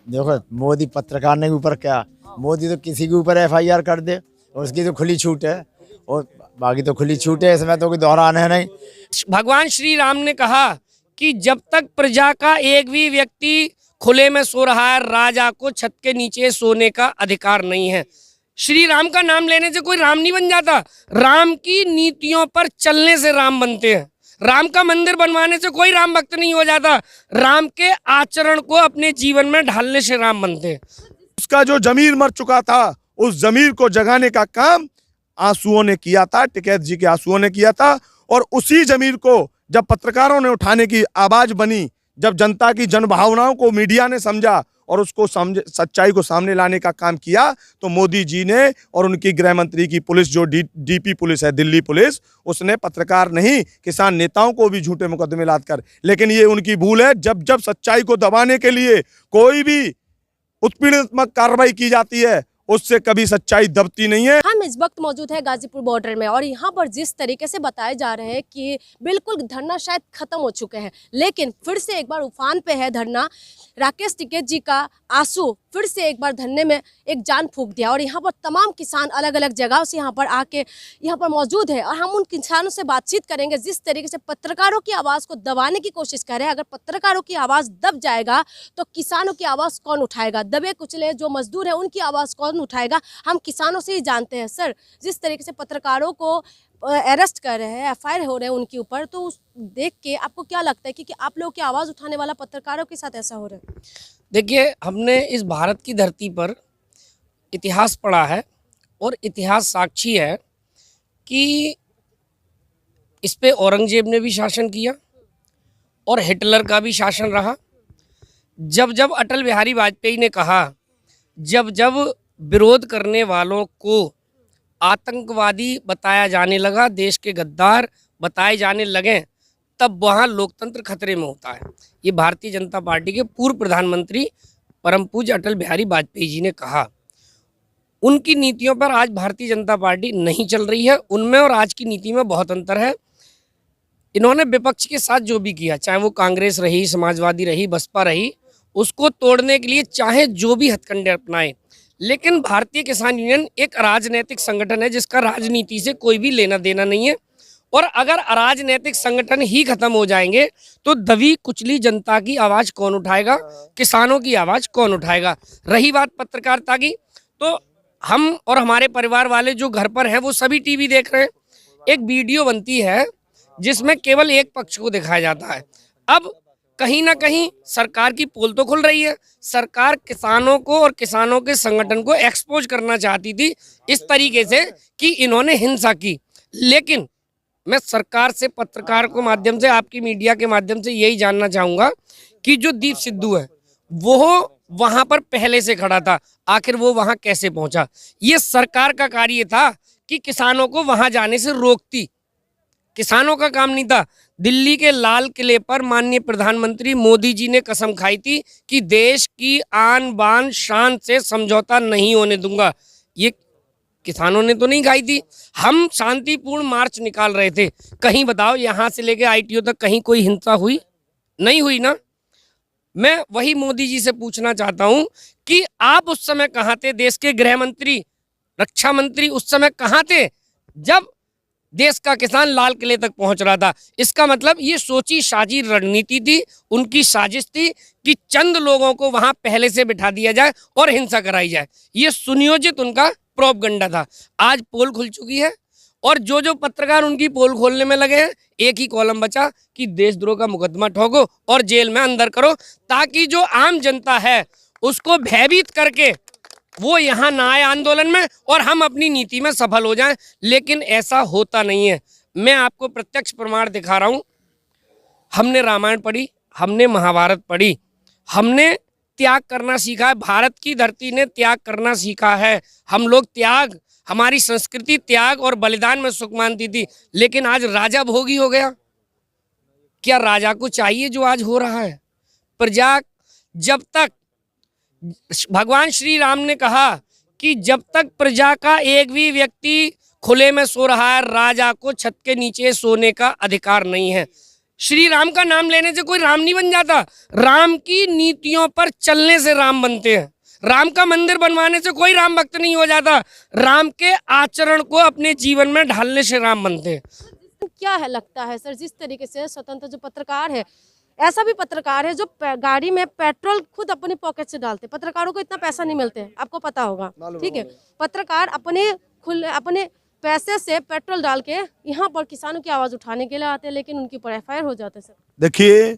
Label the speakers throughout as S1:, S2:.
S1: देखो मोदी पत्रकार ने ऊपर क्या, मोदी तो किसी के ऊपर एफआईआर कर दे और उसकी तो खुली छूट है, और बाकी तो खुली छूट है, इसमें तो कोई दोहराना है नहीं।
S2: भगवान श्री राम ने कहा कि जब तक प्रजा का एक भी व्यक्ति खुले में सो रहा है, राजा को छत के नीचे सोने का अधिकार नहीं है। श्री राम का नाम लेने से कोई राम नहीं बन जाता, राम की नीतियों पर चलने से राम बनते हैं। राम का मंदिर बनवाने से कोई राम भक्त नहीं हो जाता, राम के आचरण को अपने जीवन में ढालने से राम बनते हैं।
S3: उसका जो जमीर मर चुका था, उस जमीर को जगाने का काम आंसुओं ने किया था, टिकैत जी के आंसुओं ने किया था। और उसी जमीर को जब पत्रकारों ने उठाने की आवाज बनी, जब जनता की जनभावनाओं को मीडिया ने समझा और उसको सच्चाई को सामने लाने का काम किया, तो मोदी जी ने और उनकी गृह मंत्री की पुलिस, जो डीपी पुलिस है, दिल्ली पुलिस, उसने पत्रकार नहीं किसान नेताओं को भी झूठे मुकदमे लाद कर। लेकिन ये उनकी भूल है, जब जब सच्चाई को दबाने के लिए कोई भी उत्पीड़नात्मक कार्रवाई की जाती है, उससे कभी सच्चाई दबती नहीं है।
S4: हम इस वक्त मौजूद है गाजीपुर बॉर्डर में, और यहाँ पर जिस तरीके से बताए जा रहे हैं कि बिल्कुल धरना शायद खत्म हो चुके हैं, लेकिन फिर से एक बार उफान पे है धरना। राकेश टिकैत जी का आंसू फिर से एक बार धरने में एक जान फूंक दिया, और यहाँ पर तमाम किसान अलग अलग जगहों से यहाँ पर आके यहाँ पर मौजूद है, और हम उन किसानों से बातचीत करेंगे जिस तरीके से पत्रकारों की आवाज़ को दबाने की कोशिश कर रहे हैं। अगर पत्रकारों की आवाज़ दब जाएगा तो किसानों की आवाज़ कौन उठाएगा? दबे कुचले जो मजदूर हैं उनकी आवाज़ कौन उठाएगा? हम किसानों से ही जानते हैं। सर, जिस तरीके से पत्रकारों को अरेस्ट कर रहे हैं, एफआईआर हो रहे हैं उनके ऊपर, तो देख के आपको क्या लगता है कि आप लोगों की आवाज़ उठाने वाला पत्रकारों के साथ ऐसा हो रहा है?
S2: देखिए, हमने इस भारत की धरती पर इतिहास पढ़ा है, और इतिहास साक्षी है कि इस पे औरंगजेब ने भी शासन किया और हिटलर का भी शासन रहा। जब जब अटल बिहारी वाजपेयी ने कहा, जब जब विरोध करने वालों को आतंकवादी बताया जाने लगा, देश के गद्दार बताए जाने लगे, तब वहाँ लोकतंत्र खतरे में होता है। ये भारतीय जनता पार्टी के पूर्व प्रधानमंत्री परम पूज्य अटल बिहारी वाजपेयी जी ने कहा। उनकी नीतियों पर आज भारतीय जनता पार्टी नहीं चल रही है, उनमें और आज की नीति में बहुत अंतर है। इन्होंने विपक्ष के साथ जो भी किया, चाहे वो कांग्रेस रही, समाजवादी रही, बसपा रही, उसको तोड़ने के लिए चाहे जो भी हथकंडे अपनाए, लेकिन भारतीय किसान यूनियन एक राजनीतिक संगठन है जिसका राजनीति से कोई भी लेना देना नहीं है। और अगर अराजनैतिक संगठन ही खत्म हो जाएंगे तो दबी कुचली जनता की आवाज़ कौन उठाएगा, किसानों की आवाज़ कौन उठाएगा? रही बात पत्रकारिता की, तो हम और हमारे परिवार वाले जो घर पर हैं वो सभी टीवी देख रहे हैं। एक वीडियो बनती है जिसमें केवल एक पक्ष को दिखाया जाता है। अब कहीं ना कहीं सरकार की पोल तो खुल रही है। सरकार किसानों को और किसानों के संगठन को एक्सपोज करना चाहती थी इस तरीके से कि इन्होंने हिंसा की, लेकिन मैं सरकार से, पत्रकार के माध्यम से, आपकी मीडिया के माध्यम से यही जानना चाहूँगा कि जो दीप सिद्धू है वो वहाँ पर पहले से खड़ा था, आखिर वो वहाँ कैसे पहुँचा? ये सरकार का कार्य था कि किसानों को वहाँ जाने से रोकती, किसानों का काम नहीं था। दिल्ली के लाल किले पर माननीय प्रधानमंत्री मोदी जी ने कसम खाई थी कि देश की आन बान शान से समझौता नहीं होने दूंगा। ये किसानों ने तो नहीं खाई थी। हम शांतिपूर्ण मार्च निकाल रहे थे, कहीं बताओ यहाँ से लेके आईटीओ तक कहीं कोई हिंसा हुई? नहीं हुई ना। मैं वही मोदी जी से पूछना चाहता हूँ कि आप उस समय कहाँ थे? देश के गृह मंत्री, रक्षा मंत्री उस समय कहाँ थे जब देश का किसान लाल किले तक पहुंच रहा था? इसका मतलब ये सोची साजी रणनीति थी, उनकी साजिश थी कि चंद लोगों को वहां पहले से बिठा दिया जाए और हिंसा कराई जाए। ये सुनियोजित उनका प्रोपगंडा था। आज पोल खुल चुकी है, और जो जो पत्रकार उनकी पोल खोलने में लगे हैं, एक ही कॉलम बचा कि देशद्रोह का मुकदमा ठोको और जेल में अंदर करो, ताकि जो आम जनता है उसको भयभीत करके वो यहाँ ना आए आंदोलन में और हम अपनी नीति में सफल हो जाएं। लेकिन ऐसा होता नहीं है। मैं आपको प्रत्यक्ष प्रमाण दिखा रहा हूँ। हमने रामायण पढ़ी, हमने महाभारत पढ़ी, हमने त्याग करना सीखा है। भारत की धरती ने त्याग करना सीखा है। हम लोग त्याग, हमारी संस्कृति त्याग और बलिदान में सुख मानती थी, लेकिन आज राजा भोगी हो गया। क्या राजा को चाहिए जो आज हो रहा है? प्रजा, जब तक भगवान श्री राम ने कहा कि जब तक प्रजा का एक भी व्यक्ति खुले में सो रहा है, राजा को छत के नीचे सोने का अधिकार नहीं है। श्री राम का नाम लेने से कोई राम नहीं बन जाता। राम की नीतियों पर चलने से राम बनते हैं। राम का मंदिर बनवाने से कोई राम भक्त नहीं हो जाता। राम के आचरण को अपने जीवन में ढालने से राम बनते हैं।
S4: क्या है लगता है सर, जिस तरीके से स्वतंत्र जो पत्रकार है, ऐसा भी पत्रकार है जो गाड़ी में पेट्रोल खुद अपने पॉकेट से डालते, पत्रकारों को इतना पैसा नहीं मिलते, आपको पता होगा, ठीक है। पत्रकार अपने पैसे से पेट्रोल डाल के यहाँ पर किसानों की आवाज उठाने के लिए आते हैं, लेकिन उनके ऊपर FIR हो जाते हैं सर।
S3: देखिए,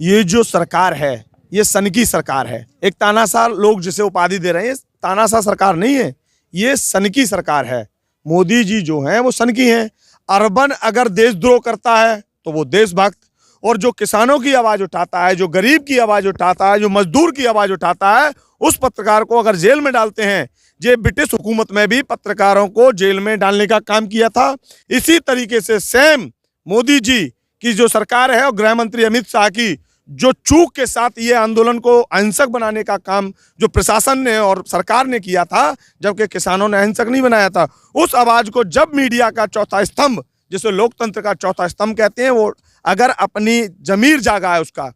S3: ये जो सरकार है ये सनकी सरकार है। एक तानाशाह लोग जिसे उपाधि दे रहे हैं, तानाशाह सरकार नहीं है, ये सनकी सरकार है। मोदी जी जो हैं वो सनकी हैं। अर्बन अगर देशद्रोह करता है तो वो देशभक्त, और जो किसानों की आवाज उठाता है, जो गरीब की आवाज उठाता है, जो मजदूर की आवाज उठाता है, उस पत्रकार को अगर जेल में डालते हैं। ये ब्रिटिश हुकूमत में भी पत्रकारों को जेल में डालने का काम किया था। इसी तरीके से सेम मोदी जी की जो सरकार है और गृह मंत्री अमित शाह की जो चूक के साथ ये आंदोलन को अहिंसक बनाने का काम जो प्रशासन ने और सरकार ने किया था, जबकि किसानों ने अहिंसक नहीं बनाया था, उस आवाज को जब मीडिया का चौथा स्तंभ, जिसे लोकतंत्र का चौथा स्तंभ कहते हैं, वो अगर अपनी जमीर जागा है उसका,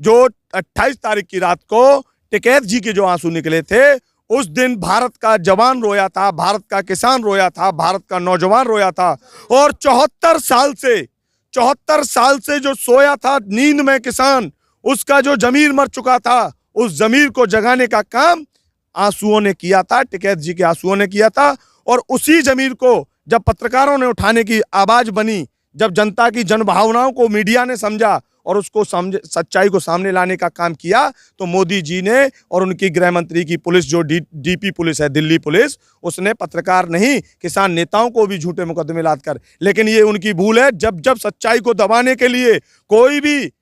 S3: जो 28 तारीख की रात को टिकैत जी के जो आंसू निकले थे, उस दिन भारत का जवान रोया था, भारत का किसान रोया था, भारत का नौजवान रोया था। और 74 साल से जो सोया था नींद में किसान, उसका जो जमीर मर चुका था, उस जमीर को जगाने का काम आंसुओं ने किया था, टिकैत जी के आंसुओं ने किया था। और उसी जमीर को जब पत्रकारों ने उठाने की आवाज बनी, जब जनता की जनभावनाओं को मीडिया ने समझा और उसको सच्चाई को सामने लाने का काम किया, तो मोदी जी ने और उनकी गृह मंत्री की पुलिस जो डीपी पुलिस है, दिल्ली पुलिस, उसने पत्रकार नहीं किसान नेताओं को भी झूठे मुकदमे लाद कर। लेकिन ये उनकी भूल है। जब जब सच्चाई को दबाने के लिए कोई भी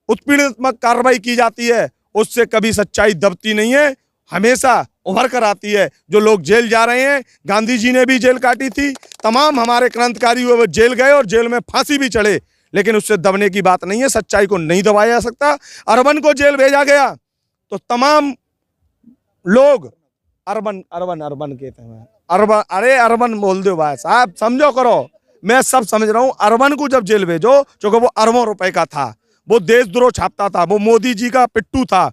S3: उत्पीड़नात्मक कार्रवाई की जाती है, उससे कभी सच्चाई दबती नहीं है, हमेशा उभर कर आती है। जो लोग जेल जा रहे हैं, गांधी जी ने भी जेल काटी थी, तमाम हमारे क्रांतिकारी हुए वो जेल गए और जेल में फांसी भी चढ़े, लेकिन उससे दबने की बात नहीं है। सच्चाई को नहीं दबाया जा सकता। अर्बन को जेल भेजा गया तो तमाम लोग अर्बन कहते हैं, अर्बन, अरे अर्बन बोल दो भाई साहब, समझो करो, मैं सब समझ रहा हूं। अर्बन को जब जेल भेजो, क्योंकि वो अरबों रुपए का था, वो देशद्रोह छापता था, वो मोदी जी का पिट्टू था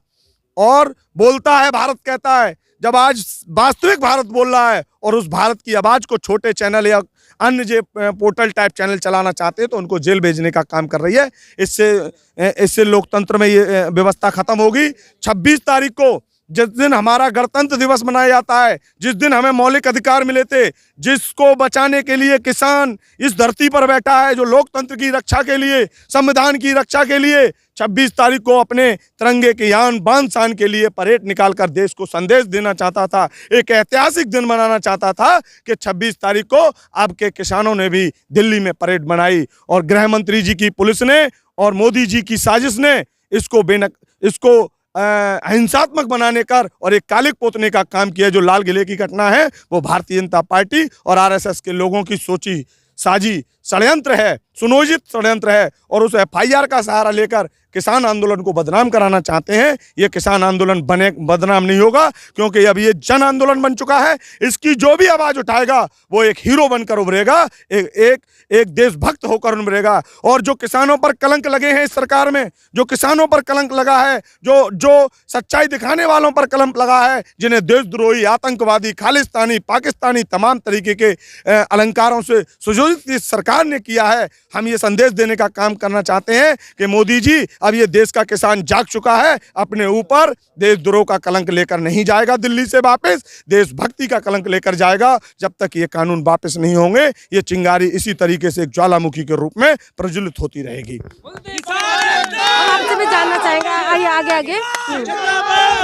S3: और बोलता है भारत कहता है। जब आज वास्तविक भारत बोल रहा है और उस भारत की आवाज को छोटे चैनल या अन्य जो पोर्टल टाइप चैनल चलाना चाहते हैं, तो उनको जेल भेजने का काम कर रही है। इससे लोकतंत्र में ये व्यवस्था खत्म होगी। 26 तारीख को जिस दिन हमारा गणतंत्र दिवस मनाया जाता है, जिस दिन हमें मौलिक अधिकार मिले थे, जिसको बचाने के लिए किसान इस धरती पर बैठा है, जो लोकतंत्र की रक्षा के लिए, संविधान की रक्षा के लिए 26 तारीख को अपने तिरंगे की आन बान शान के लिए परेड निकालकर देश को संदेश देना चाहता था। एक ऐतिहासिक दिन मनाना चाहता था कि 26 तारीख को आपके किसानों ने भी दिल्ली में परेड बनाई और गृह मंत्री जी की पुलिस ने और मोदी जी की साजिश ने इसको हिंसात्मक बनाने कर और एक कालिक पोतने का काम किया। जो लाल किले की घटना है वो भारतीय जनता पार्टी और RSS के लोगों की सोची साजी षड्यंत्र है, सुनियोजित षड्यंत्र है, और उस FIR का सहारा लेकर किसान आंदोलन को बदनाम कराना चाहते हैं। ये किसान आंदोलन बदनाम नहीं होगा, क्योंकि अब ये जन आंदोलन बन चुका है। इसकी जो भी आवाज उठाएगा वो एक हीरो बनकर उभरेगा, एक देशभक्त होकर उभरेगा। और जो किसानों पर कलंक लगे हैं इस सरकार में, जो किसानों पर कलंक लगा है, जो सच्चाई दिखाने वालों पर कलंक लगा है, जिन्हें देशद्रोही, आतंकवादी, खालिस्तानी, पाकिस्तानी तमाम तरीके के अलंकारों से सुशोभित इस सरकार ने किया है, हम ये संदेश देने का काम करना चाहते हैं कि मोदी जी, अब ये देश का किसान जाग चुका है, अपने ऊपर देशद्रोह का कलंक लेकर नहीं जाएगा दिल्ली से वापस, देशभक्ति का कलंक लेकर जाएगा। जब तक ये कानून वापस नहीं होंगे, ये चिंगारी इसी तरीके से एक ज्वालामुखी के रूप में प्रज्वलित होती रहेगी।
S4: आपसे भी जानना चाहेंगे, आइए आगे।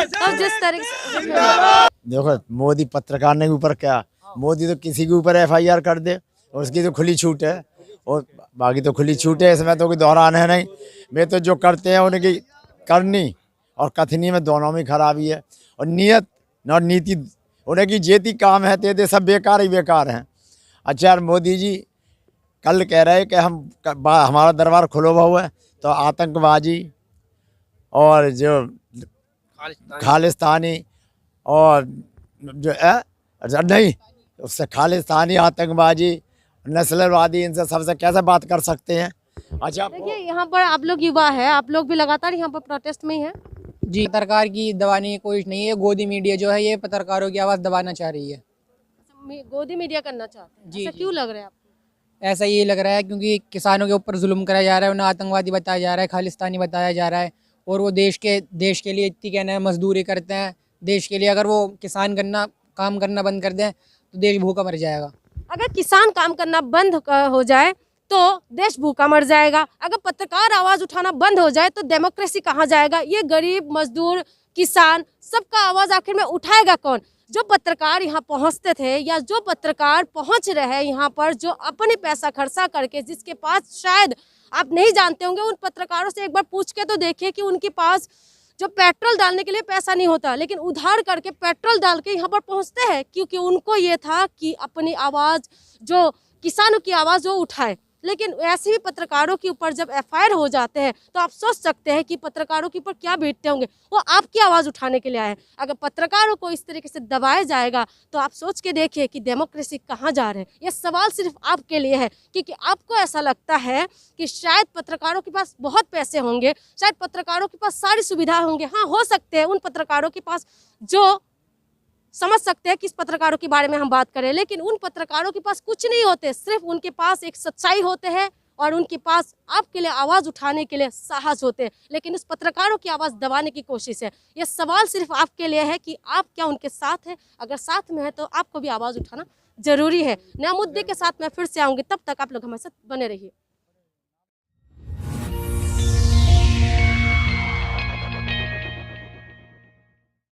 S4: तो जिस तरीके से
S1: देखो, मोदी पत्रकार ने ऊपर क्या, मोदी तो किसी के ऊपर FIR कर दे, उसकी तो खुली छूट है, और बाकी तो खुली छूट है, इसमें तो कोई दोहराना है नहीं। वे तो जो करते हैं उनकी करनी और कथनी में दोनों में खराबी है, और नियत और नीति उनकी जेती काम है, ते सब बेकार ही बेकार हैं। अच्छा यार, मोदी जी कल कह रहे कि हमारा दरबार खुला हुआ है, तो आतंकवादी और जो खालिस्तानी और जो नहीं, उससे खालिस्तानी, आतंकवादी, नस्लवादी, इनसे सबसे कैसे बात कर सकते हैं? अच्छा
S4: देखिए यहाँ पर आप लोग युवा है, आप लोग भी लगातार यहाँ पर प्रोटेस्ट में ही है।
S5: जी, पत्रकार की दबाने की कोशिश नहीं है। गोदी मीडिया जो है ये पत्रकारों की आवाज़ दबाना चाह रही है।
S4: गोदी मीडिया करना चाहते हैं,
S5: जी,
S4: ऐसा
S5: जी।
S4: क्यों लग रहा है आपको?
S5: ऐसा ये लग रहा है क्योंकि किसानों के ऊपर जुल्म कराया जा रहा है, उन्हें आतंकवादी बताया जा रहा है, खालिस्तानी बताया जा रहा है, और वो देश के लिए इतनी कहना है मजदूरी करते हैं देश के लिए। अगर वो काम करना बंद कर दें तो देश भूखा मर जाएगा।
S4: अगर किसान काम करना बंद हो जाए तो देश भूखा मर जाएगा। अगर पत्रकार आवाज उठाना बंद हो जाए तो डेमोक्रेसी कहाँ जाएगा? ये गरीब मजदूर किसान सबका आवाज आखिर में उठाएगा कौन? जो पत्रकार यहाँ पहुँचते थे या जो पत्रकार पहुँच रहे हैं यहाँ पर, जो अपने पैसा खर्चा करके, जिसके पास शायद आप नहीं जानते होंगे, उन पत्रकारों से एक बार पूछ के तो देखिए कि उनके पास जो पेट्रोल डालने के लिए पैसा नहीं होता, लेकिन उधार करके पेट्रोल डाल के यहाँ पर पहुँचते हैं, क्योंकि उनको ये था कि अपनी आवाज़, जो किसानों की आवाज़ वो उठाए। लेकिन ऐसे ही पत्रकारों के ऊपर जब एफआईआर हो जाते हैं तो आप सोच सकते हैं कि पत्रकारों के ऊपर क्या बीतते होंगे। वो आपकी आवाज़ उठाने के लिए आए। अगर पत्रकारों को इस तरीके से दबाया जाएगा तो आप सोच के देखिए कि डेमोक्रेसी कहाँ जा रहे हैं। ये सवाल सिर्फ आपके लिए है, क्योंकि आपको ऐसा लगता है कि शायद पत्रकारों के पास बहुत पैसे होंगे, शायद पत्रकारों के पास सारी सुविधा होंगे। हाँ, हो सकते हैं उन पत्रकारों के पास जो समझ सकते हैं किस पत्रकारों के बारे में हम बात करें, लेकिन उन पत्रकारों के पास कुछ नहीं होते, सिर्फ उनके पास एक सच्चाई होते हैं और उनके पास आपके लिए आवाज़ उठाने के लिए साहस होते हैं। लेकिन उस पत्रकारों की आवाज़ दबाने की कोशिश है। ये सवाल सिर्फ आपके लिए है कि आप क्या उनके साथ हैं? अगर साथ में है तो आपको भी आवाज़ उठाना जरूरी है। नया मुद्दे के साथ मैं फिर से आऊँगी, तब तक आप लोग हमारे साथ बने रहिए।